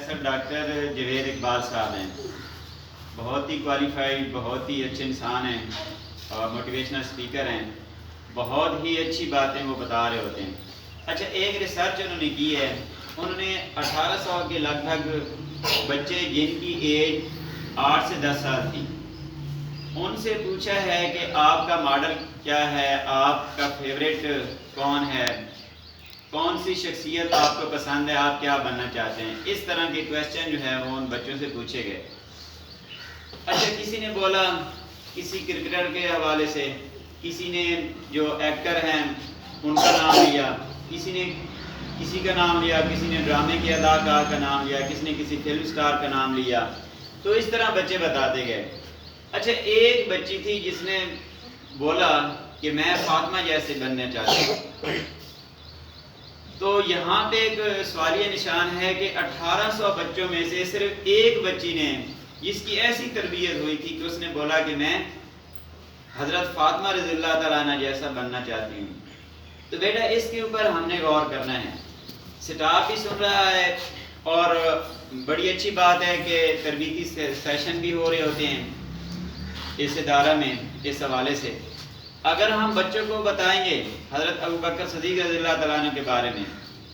Professor doctor Javed Iqbal साहब हैं। बहुत ही क्वालिफाइड, बहुत ही अच्छे इंसान हैं और मोटिवेशनल स्पीकर हैं। बहुत ही अच्छी बातें वो बता रहे होते हैं। अच्छा, एक रिसर्च उन्होंने की है। उन्होंने 1800 के लगभग बच्चे जिनकी एज 8 से 10 साल थी, उनसे पूछा है कि आपका मॉडल क्या है, आपका फेवरेट कौन है, कौन सी शख्सियत आपको पसंद है, आप क्या बनना चाहते हैं। इस तरह के क्वेश्चन जो है वो उन बच्चों से पूछे गए। अच्छा, किसी ने बोला किसी क्रिकेटर के हवाले से, किसी ने जो एक्टर हैं उनका नाम लिया, किसी ने किसी का नाम लिया, किसी ने ड्रामे के अदाकार का नाम लिया, किसी ने किसी फिल्म स्टार का नाम लिया। तो इस तरह बच्चे बताते गए। अच्छा, एक बच्ची थी जिसने बोला कि मैं फातिमा जैसे बनना चाहती हूँ। तो यहाँ पे एक सवालिया निशान है कि 1800 बच्चों में से सिर्फ एक बच्ची ने, जिसकी ऐसी तरबियत हुई थी कि उसने बोला कि मैं हज़रत फातिमा रज़ियल्लाहु तआला अन्हा जैसा बनना चाहती हूँ। तो बेटा, इसके ऊपर हमने गौर करना है। स्टाफ भी सुन रहा है और बड़ी अच्छी बात है कि तरबीती सेशन भी हो रहे होते हैं इस इदारा में। इस हवाले से अगर हम बच्चों को बताएंगे हज़रत अबू बकर सिद्दीक़ रज़ियल्लाहु तआला अन्हु के बारे में,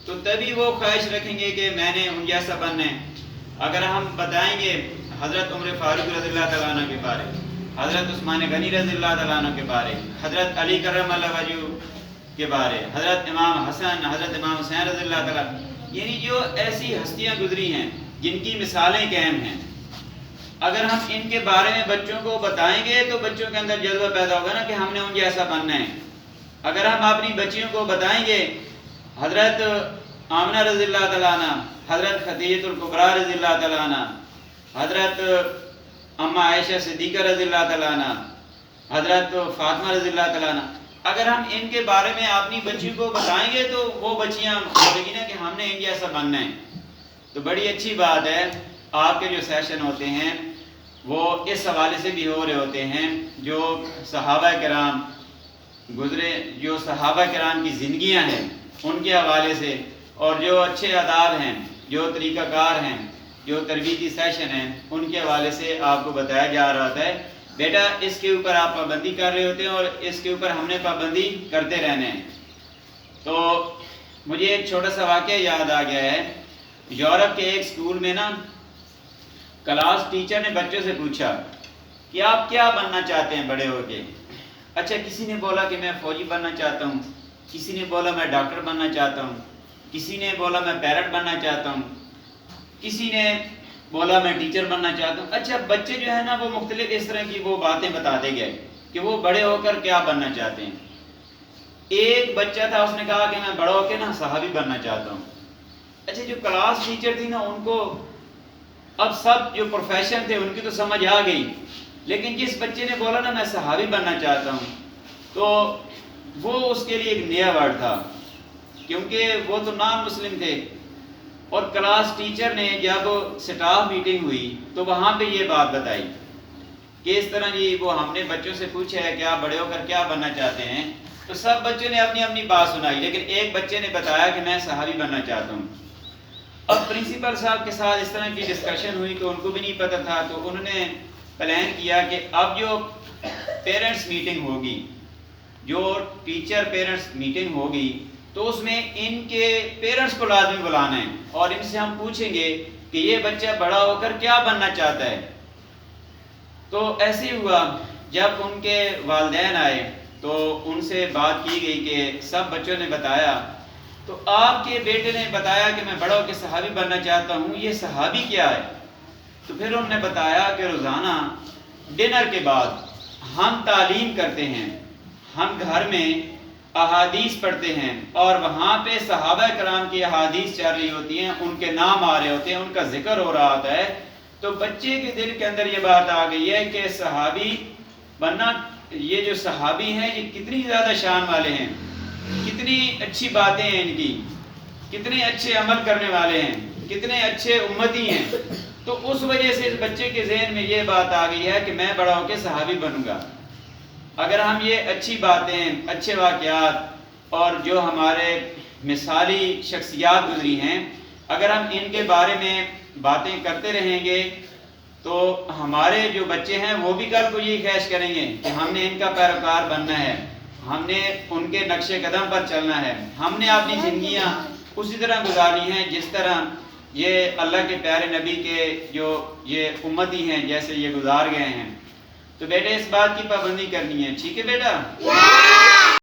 तो तभी वो ख्वाहिश रखेंगे कि मैंने उन जैसा बनना है। अगर हम बताएंगे हज़रत उमर फारूक रज़ियल्लाहु तआला अन्हु के बारे, हज़रत उस्मान गनी रज़ियल्लाहु तआला अन्हु के बारे, हज़रत अली करमल्लाहु वजहू के बारे, हज़रत इमाम हसन, हज़रत इमाम हुसैन रज़ियल्लाहु तआला, यानी जो ऐसी हस्तियाँ गुजरी हैं जिनकी मिसालें कायम हैं, अगर हम इनके बारे में बच्चों को बताएंगे तो बच्चों के अंदर जज्बा पैदा होगा ना कि हमने उन जैसा बनना है। अगर हम अपनी बच्चियों को बताएंगे हज़रत आमना रज़ियल्लाहु तआला अन्हा, हज़रत खदीजतुल कुबरा रज़ियल्लाहु तआला अन्हा, हज़रत अम्मा आयशा सिद्दीक़ा रज़ियल्लाहु तआला अन्हा, हज़रत फातिमा रज़ियल्लाहु तआला अन्हा, अगर हम इनके बारे में अपनी बच्चियों को बताएंगे तो वो बच्चियाँ बोलेंगी ना कि हमने इन जैसा बनना है। तो बड़ी अच्छी बात है, आपके जो सेशन होते हैं वो इस हवाले से भी हो रहे होते हैं, जो सहाबा किराम गुज़रे, जो सहाबा किराम की ज़िंदगियाँ हैं उनके हवाले से, और जो अच्छे आदाब हैं, जो तरीक़ाकार हैं, जो तरबीती सेशन हैं, उनके हवाले से आपको बताया जा रहा होता है। बेटा, इसके ऊपर आप पाबंदी कर रहे होते हैं और इसके ऊपर हमने पाबंदी करते रहने हैं। तो मुझे एक छोटा सा वाक़या याद आ गया है। यूरोप के एक स्कूल में ना क्लास टीचर ने बच्चों से पूछा कि आप क्या बनना चाहते हैं बड़े होके। अच्छा, किसी ने बोला कि मैं फ़ौजी बनना चाहता हूँ, किसी ने बोला मैं डॉक्टर बनना चाहता हूँ, किसी ने बोला मैं पैरट बनना चाहता हूँ, किसी ने बोला मैं टीचर बनना चाहता हूँ। अच्छा, बच्चे जो है ना वो मुख्तलिफ इस तरह की वो बातें बताते गए कि वो बड़े होकर क्या बनना चाहते हैं। एक बच्चा था, उसने कहा कि मैं बड़ा होकर ना सहाबी बनना चाहता हूँ। अच्छा, जो क्लास टीचर थी ना, उनको अब सब जो प्रोफेशन थे उनकी तो समझ आ गई, लेकिन जिस बच्चे ने बोला ना मैं सहाबी बनना चाहता हूँ, तो वो उसके लिए एक नया वर्ड था, क्योंकि वो तो नॉन मुस्लिम थे। और क्लास टीचर ने जब स्टाफ मीटिंग हुई तो वहाँ पे ये बात बताई कि इस तरह जी वो हमने बच्चों से पूछा है कि आप बड़े होकर क्या बनना चाहते हैं। तो सब बच्चों ने अपनी अपनी बात सुनाई, लेकिन एक बच्चे ने बताया कि मैं सहाबी बनना चाहता हूँ। अब प्रिंसिपल साहब के साथ इस तरह की डिस्कशन हुई तो उनको भी नहीं पता था, तो उन्होंने प्लान किया कि अब जो पेरेंट्स मीटिंग होगी, जो टीचर पेरेंट्स मीटिंग होगी, तो उसमें इनके पेरेंट्स को लाजमी बुलाना है और इनसे हम पूछेंगे कि ये बच्चा बड़ा होकर क्या बनना चाहता है। तो ऐसे ही हुआ, जब उनके वालिदैन आए तो उनसे बात की गई कि सब बच्चों ने बताया, तो आपके बेटे ने बताया कि मैं बड़ा होकर सहाबी बनना चाहता हूँ, ये सहाबी क्या है। तो फिर उन्होंने बताया कि रोज़ाना डिनर के बाद हम तालीम करते हैं, हम घर में अहादीस पढ़ते हैं और वहाँ पे सहाबा कराम की अहादीस चल रही होती हैं, उनके नाम आ रहे होते हैं, उनका जिक्र हो रहा होता है। तो बच्चे के दिल के अंदर ये बात आ गई है कि सहाबी बनना, ये जो सहाबी हैं ये कितनी ज़्यादा शान वाले हैं, कितनी अच्छी बातें हैं इनकी, कितने अच्छे अमल करने वाले हैं, कितने अच्छे उम्मती हैं। तो उस वजह से इस बच्चे के ज़हन में ये बात आ गई है कि मैं बड़ा होकर सहाबी बनूंगा। अगर हम ये अच्छी बातें, अच्छे वाक़यात और जो हमारे मिसाली शख्सियात गुजरी हैं, अगर हम इनके बारे में باتیں کرتے رہیں گے تو ہمارے جو بچے ہیں وہ بھی کل کو یہی خواہش کریں گے کہ ہم نے ان کا پیروکار بننا ہے، ہم نے ان کے نقش قدم پر چلنا ہے، ہم نے اپنی زندگیاں اسی طرح گزارنی ہیں جس طرح یہ اللہ کے پیارے نبی کے جو یہ امتی ہیں جیسے یہ گزار گئے ہیں۔ تو بیٹے اس بات کی پابندی کرنی ہے، ٹھیک ہے بیٹا؟